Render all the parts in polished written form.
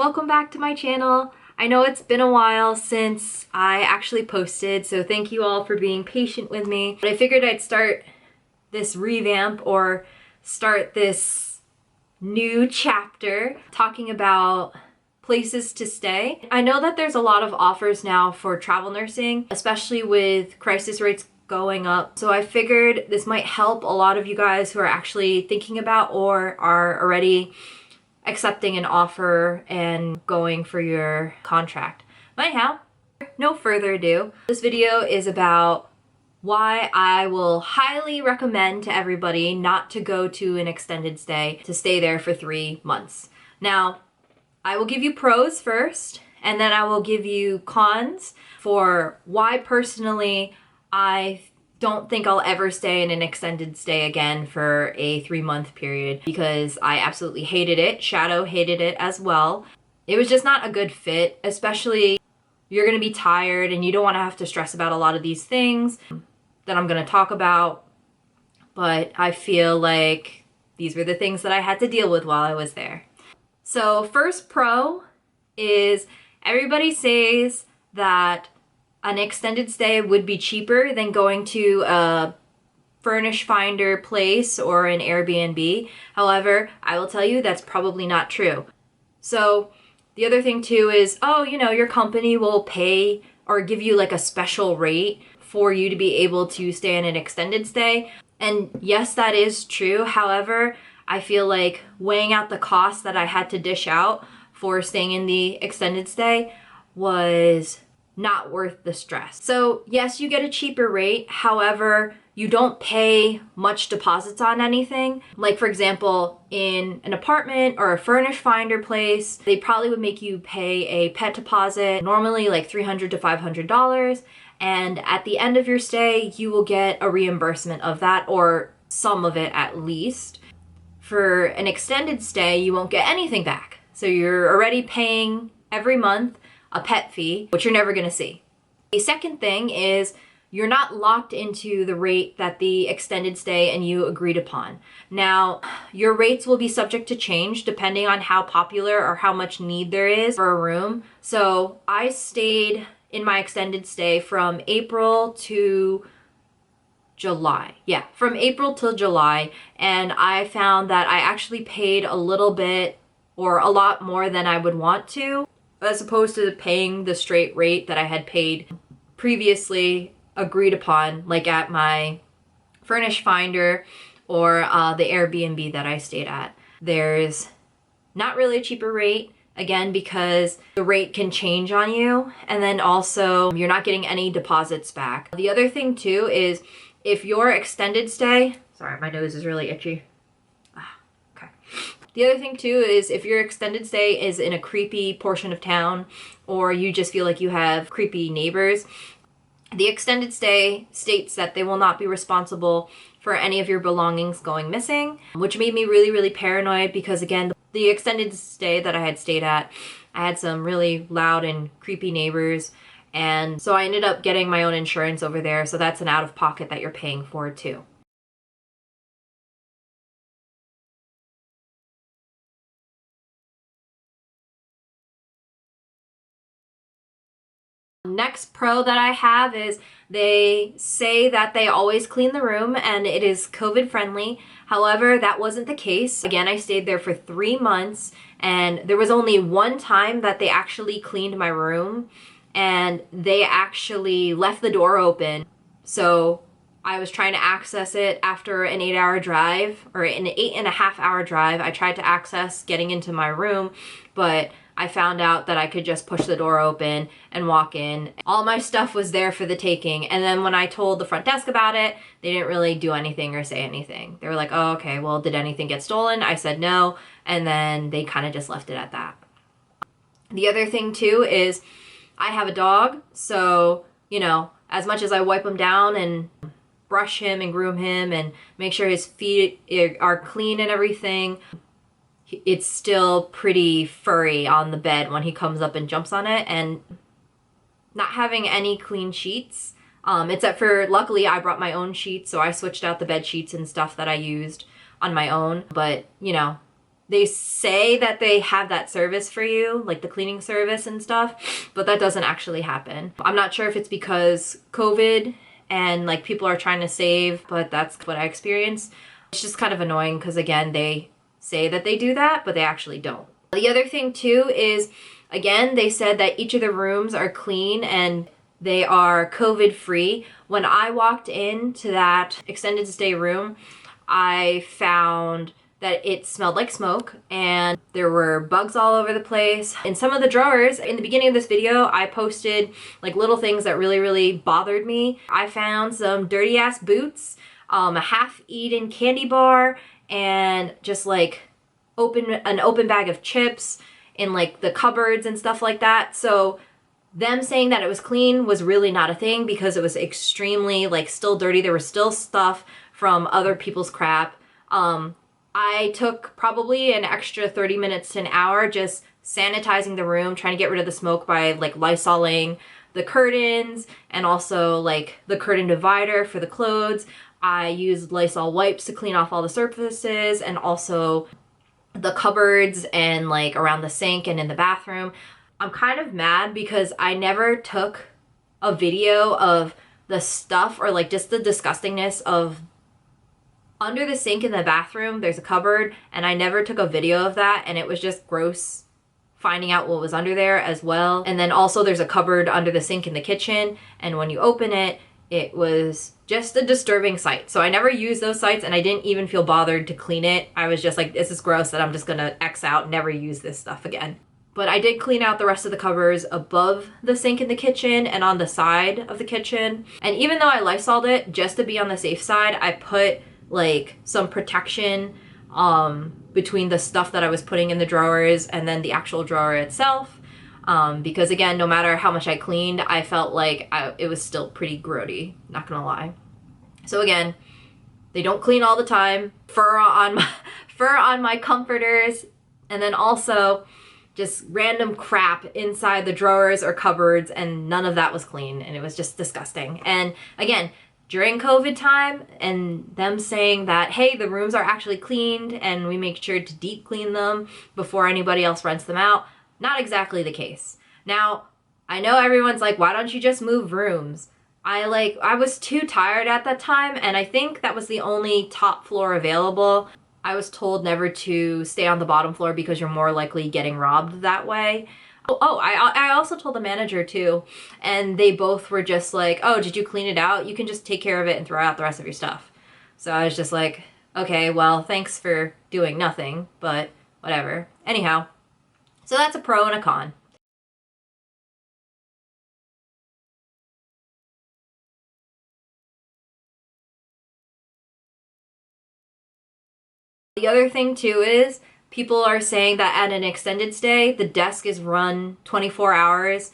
welcome back to my channel. I know it's been a while since I actually posted, so thank you all for being patient with me. But I figured I'd start this revamp or start this new chapter talking about places to stay. I know that there's a lot of offers now for travel nursing, especially with crisis rates going up. So I figured this might help a lot of you guys who are actually thinking about or are already accepting an offer and going for your contract. But anyhow, no further ado, this video is about why I will highly recommend to everybody not to go to an extended stay, to stay there for 3 months. Now, I will give you pros first, and then I will give you cons for why personally I don't think I'll ever stay in an extended stay again for a 3-month period, because I absolutely hated it. Shadow hated it as well. It was just not a good fit, especially you're gonna be tired and you don't wanna have to stress about a lot of these things that I'm gonna talk about. But I feel like these were the things that I had to deal with while I was there. So first pro is everybody says that an extended stay would be cheaper than going to a furnish finder place or an Airbnb. However, I will tell you that's probably not true. So the other thing too is, your company will pay or give you like a special rate for you to be able to stay in an extended stay. And yes, that is true. However, I feel like weighing out the cost that I had to dish out for staying in the extended stay was not worth the stress. So yes, you get a cheaper rate. However, you don't pay much deposits on anything. Like for example, in an apartment or a furnish finder place, they probably would make you pay a pet deposit, normally like $300 to $500. And at the end of your stay, you will get a reimbursement of that, or some of it at least. For an extended stay, you won't get anything back. So you're already paying every month a pet fee, which you're never gonna see. The second thing is you're not locked into the rate that the extended stay and you agreed upon. Now, your rates will be subject to change depending on how popular or how much need there is for a room. So I stayed in my extended stay from April to July. Yeah, from April till July. And I found that I actually paid a little bit or a lot more than I would want to, as opposed to paying the straight rate that I had paid previously agreed upon, like at my furnish finder or the Airbnb that I stayed at. There's not really a cheaper rate, again, because the rate can change on you, and then also you're not getting any deposits back. The other thing too is if your extended stay, sorry, my nose is really itchy. Okay. The other thing too is if your extended stay is in a creepy portion of town, or you just feel like you have creepy neighbors, the extended stay states that they will not be responsible for any of your belongings going missing, which made me really, really paranoid because again, the extended stay that I had stayed at, I had some really loud and creepy neighbors. And so I ended up getting my own insurance over there. So that's an out-of-pocket that you're paying for too. Next pro that I have is they say that they always clean the room and it is COVID friendly. However, that wasn't the case. Again, I stayed there for 3 months and there was only one time that they actually cleaned my room, and they actually left the door open. So I was trying to access it after an 8-hour drive, or an 8.5-hour drive. I tried to access getting into my room, but I found out that I could just push the door open and walk in. All my stuff was there for the taking. And then when I told the front desk about it, they didn't really do anything or say anything. They were like, oh, okay, well, did anything get stolen? I said no. And then they kind of just left it at that. The other thing too is I have a dog. So, as much as I wipe him down and brush him and groom him and make sure his feet are clean and everything, it's still pretty furry on the bed when he comes up and jumps on it. And not having any clean sheets, except for, luckily I brought my own sheets, so I switched out the bed sheets and stuff that I used on my own. But they say that they have that service for you, like the cleaning service and stuff, but that doesn't actually happen. I'm not sure if it's because COVID and like people are trying to save, but that's what I experienced. It's just kind of annoying because again, they say that they do that, but they actually don't. The other thing too is, again, they said that each of the rooms are clean and they are COVID free. When I walked into that extended stay room, I found that it smelled like smoke and there were bugs all over the place. In some of the drawers, in the beginning of this video, I posted like little things that really bothered me. I found some dirty ass boots, a half-eaten candy bar, and just like an open bag of chips in like the cupboards and stuff like that. So them saying that it was clean was really not a thing because it was extremely like still dirty. There was still stuff from other people's crap. I took probably an extra 30 minutes to an hour just sanitizing the room, trying to get rid of the smoke by like Lysoling the curtains and also like the curtain divider for the clothes. I used Lysol wipes to clean off all the surfaces and also the cupboards and like around the sink and in the bathroom. I'm kind of mad because I never took a video of the stuff or like just the disgustingness of under the sink in the bathroom. There's a cupboard and I never took a video of that, and it was just gross finding out what was under there as well. And then also there's a cupboard under the sink in the kitchen, and when you open it, it was just a disturbing sight. So I never used those sites and I didn't even feel bothered to clean it. I was just like, this is gross that I'm just gonna X out, never use this stuff again. But I did clean out the rest of the cupboards above the sink in the kitchen and on the side of the kitchen. And even though I Lysoled it, just to be on the safe side, I put like some protection between the stuff that I was putting in the drawers and then the actual drawer itself. Because again, no matter how much I cleaned, I felt like it was still pretty grody, not gonna lie. So again, they don't clean all the time. Fur on my comforters, and then also just random crap inside the drawers or cupboards, and none of that was clean, and it was just disgusting. And again, during COVID time and them saying that, hey, the rooms are actually cleaned and we make sure to deep clean them before anybody else rents them out, not exactly the case. Now, I know everyone's like, why don't you just move rooms? I was too tired at that time, and I think that was the only top floor available. I was told never to stay on the bottom floor because you're more likely getting robbed that way. I also told the manager too, and they both were just like, oh, did you clean it out? You can just take care of it and throw out the rest of your stuff. So I was just like, okay, well, thanks for doing nothing, but whatever. Anyhow, so that's a pro and a con. The other thing too is people are saying that at an extended stay, the desk is run 24 hours.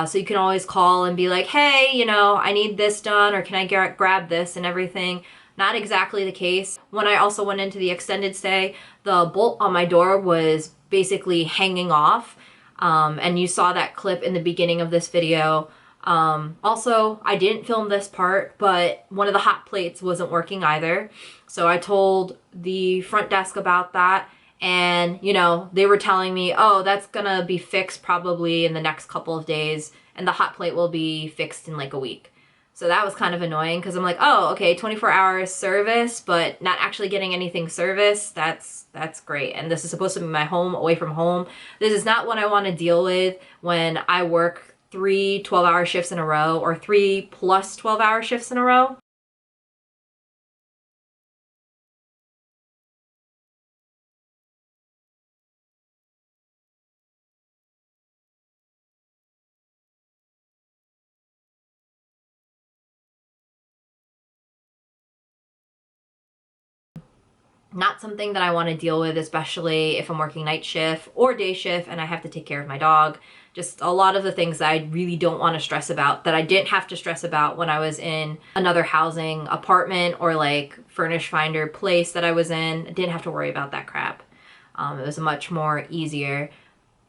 So you can always call and be like, hey, you know, I need this done, or can I grab this and everything. Not exactly the case. When I also went into the extended stay, the bolt on my door was basically hanging off. And you saw that clip in the beginning of this video. Also, I didn't film this part, but one of the hot plates wasn't working either. So I told the front desk about that, and you know, they were telling me, oh, that's gonna be fixed probably in the next couple of days, and the hot plate will be fixed in like a week. So that was kind of annoying because I'm like, oh, okay, 24 hours service, but not actually getting anything serviced. That's great. And this is supposed to be my home, away from home. This is not what I want to deal with when I work 3 12-hour shifts in a row, or 3 plus 12-hour shifts in a row. Not something that I want to deal with, especially if I'm working night shift or day shift and I have to take care of my dog. Just a lot of the things that I really don't want to stress about, that I didn't have to stress about when I was in another housing apartment or like furnish finder place that I was in. I didn't have to worry about that crap. It was much more easier.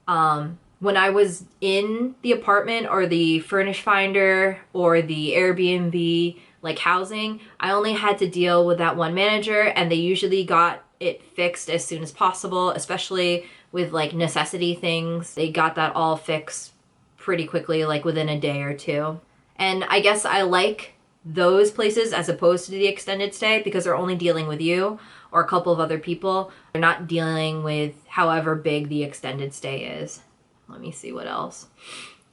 When I was in the apartment or the furnish finder or the Airbnb like housing, I only had to deal with that one manager, and they usually got it fixed as soon as possible, especially with like necessity things. They got that all fixed pretty quickly, like within a day or two. And I guess I like those places as opposed to the extended stay because they're only dealing with you or a couple of other people. They're not dealing with however big the extended stay is. Let me see what else.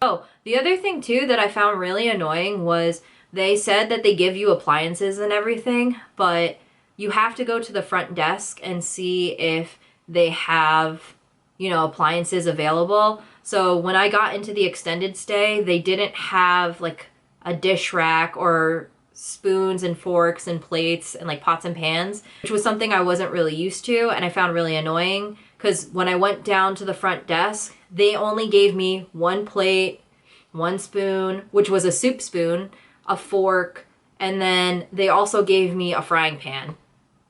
Oh, the other thing too that I found really annoying was they said that they give you appliances and everything, but you have to go to the front desk and see if they have, you know, appliances available. So when I got into the extended stay, they didn't have like a dish rack or spoons and forks and plates and like pots and pans, which was something I wasn't really used to and I found really annoying because when I went down to the front desk, they only gave me one plate, one spoon, which was a soup spoon, a fork, and then they also gave me a frying pan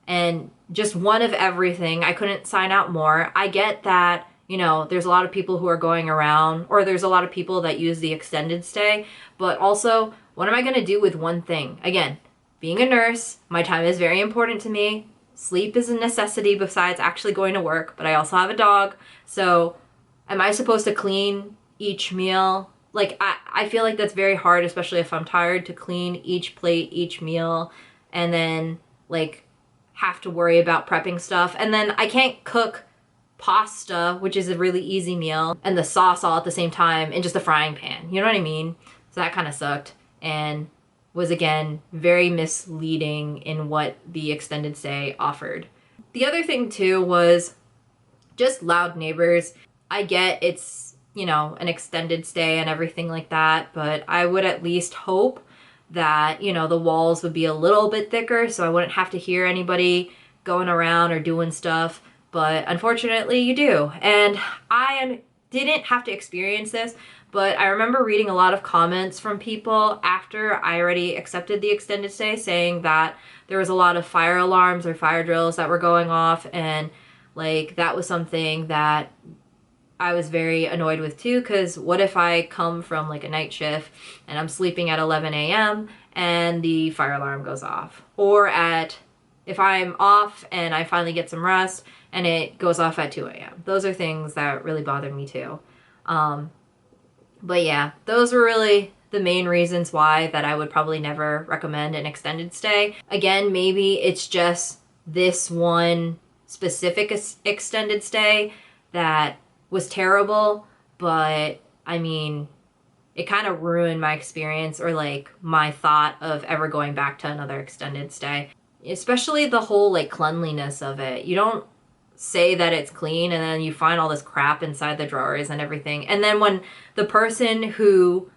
and just one of everything. I couldn't sign out more. I get that, you know, there's a lot of people who are going around, or there's a lot of people that use the extended stay, but also, what am I gonna do with one thing? Again, being a nurse, my time is very important to me. Sleep is a necessity besides actually going to work, but I also have a dog, so am I supposed to clean each meal? Like, I feel like that's very hard, especially if I'm tired, to clean each plate, each meal, and then, like, have to worry about prepping stuff. And then I can't cook pasta, which is a really easy meal, and the sauce all at the same time in just a frying pan. You know what I mean? So that kind of sucked and was, again, very misleading in what the extended stay offered. The other thing, too, was just loud neighbors. I get it's, you know, an extended stay and everything like that, but I would at least hope that, you know, the walls would be a little bit thicker so I wouldn't have to hear anybody going around or doing stuff. But unfortunately you do. And I didn't have to experience this, but I remember reading a lot of comments from people after I already accepted the extended stay saying that there was a lot of fire alarms or fire drills that were going off, and like that was something that I was very annoyed with too, because what if I come from like a night shift and I'm sleeping at 11 a.m. and the fire alarm goes off, or if I'm off and I finally get some rest and it goes off at 2 a.m. Those are things that really bothered me too. But yeah, those were really the main reasons why that I would probably never recommend an extended stay. Again, maybe it's just this one specific extended stay that was terrible, but I mean, it kind of ruined my experience or like my thought of ever going back to another extended stay. Especially the whole like cleanliness of it. You don't say that it's clean and then you find all this crap inside the drawers and everything. And then when the person who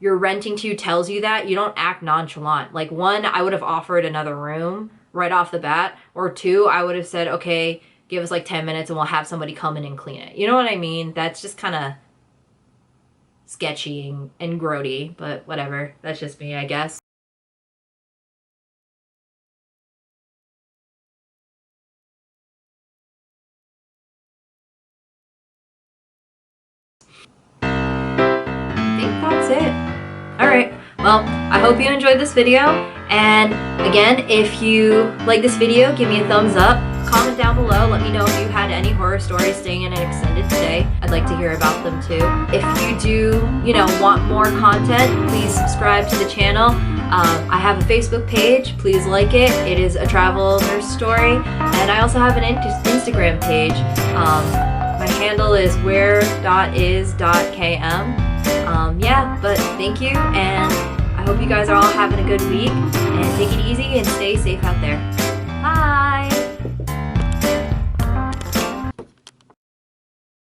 you're renting to tells you that, you don't act nonchalant. Like, one, I would have offered another room right off the bat, or two, I would have said, okay, give us like 10 minutes and we'll have somebody come in and clean it. You know what I mean? That's just kind of sketchy and grody, but whatever. That's just me, I guess. I think that's it. Alright, well, I hope you enjoyed this video, and again, if you like this video, give me a thumbs up, comment down below, let me know if you had any horror stories staying in an extended stay. I'd like to hear about them too. If you do, you know, want more content, please subscribe to the channel. I have a Facebook page, please like it. It is a travel nurse story, and I also have an Instagram page. My handle is where.is.km. Yeah, but thank you, and I hope you guys are all having a good week, and take it easy and stay safe out there.